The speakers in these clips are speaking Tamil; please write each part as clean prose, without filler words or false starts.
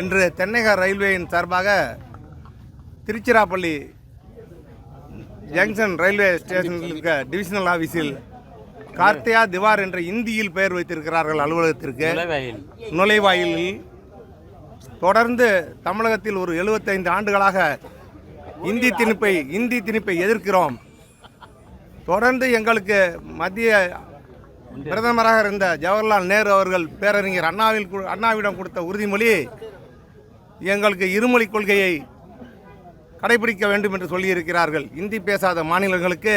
இன்று தென்னக ரயில்வேயின் சார்பாக திருச்சிராப்பள்ளி ஜங்ஷன் ரயில்வே ஸ்டேஷனில் இருக்க டிவிஷனல் ஆஃபீஸில் கார்த்தியா திவார் என்ற இந்தியில் பெயர் வைத்திருக்கிறார்கள் அலுவலகத்திற்கு நுழைவாயிலில் தொடர்ந்து தமிழகத்தில் ஒரு 75 ஆண்டுகளாக இந்தி திணிப்பை எதிர்க்கிறோம். தொடர்ந்து எங்களுக்கு மத்திய பிரதமராக இருந்த ஜவஹர்லால் நேரு அவர்கள் பேரறிஞர் அண்ணாவிடம் கொடுத்த உறுதிமொழி எங்களுக்கு இருமொழி கொள்கையை கடைபிடிக்க வேண்டும் என்று சொல்லியிருக்கிறார்கள். இந்தி பேசாத மாநிலங்களுக்கு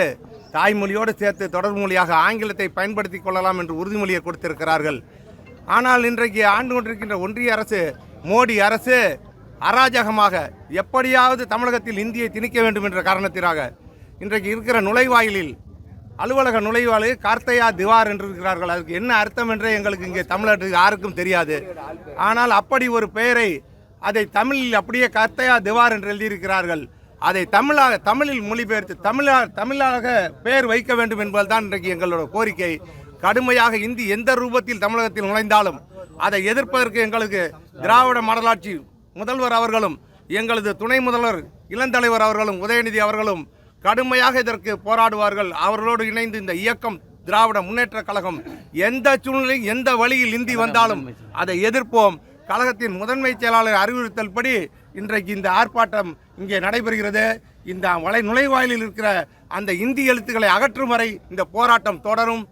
தாய்மொழியோடு சேர்த்து தொடர் மொழியாக ஆங்கிலத்தை பயன்படுத்தி கொள்ளலாம் என்று உறுதிமொழியை கொடுத்திருக்கிறார்கள். ஆனால் இன்றைக்கு ஆண்டு கொண்டிருக்கின்ற ஒன்றிய அரசு, மோடி அரசு அராஜகமாக எப்படியாவது தமிழகத்தில் இந்தியை திணிக்க வேண்டும் என்ற காரணத்திற்காக இன்றைக்கு இருக்கிற நுழைவாயிலில் அலுவலக நுழைவாயில் கார்த்தியா திவார் என்று இருக்கிறார்கள். அதுக்கு என்ன அர்த்தம் என்றே எங்களுக்கு இங்கே தமிழகத்துக்கு யாருக்கும் தெரியாது. ஆனால் அப்படி ஒரு பெயரை அதை தமிழில் அப்படியே கார்த்தியா திவார் என்று எழுதியிருக்கிறார்கள். அதை தமிழில் மொழிபெயர்த்து தமிழாக பெயர் வைக்க வேண்டும் என்பதுதான் இன்றைக்கு எங்களோட கோரிக்கை. கடுமையாக இந்தி எந்த ரூபத்தில் தமிழகத்தில் நுழைந்தாலும் அதை எதிர்ப்பதற்கு எங்களுக்கு திராவிட மாடலாட்சி முதல்வர் அவர்களும் எங்களது துணை முதல்வர் இளந்தலைவர் அவர்களும் உதயநிதி அவர்களும் கடுமையாக இதற்கு போராடுவார்கள். அவர்களோடு இணைந்து இந்த இயக்கம் திராவிட முன்னேற்ற கழகம் எந்த சூழ்நிலையில் எந்த வழியில் இந்தி வந்தாலும் அதை எதிர்ப்போம். கழகத்தின் முதன்மை செயலாளர் அறிவுறுத்தல்படி இன்றைக்கு இந்த ஆர்ப்பாட்டம் இங்கே நடைபெறுகிறது. இந்த நுழைவாயிலில் இருக்கிற அந்த இந்தி எழுத்துக்களை அகற்றும் வரை இந்த போராட்டம் தொடரும்.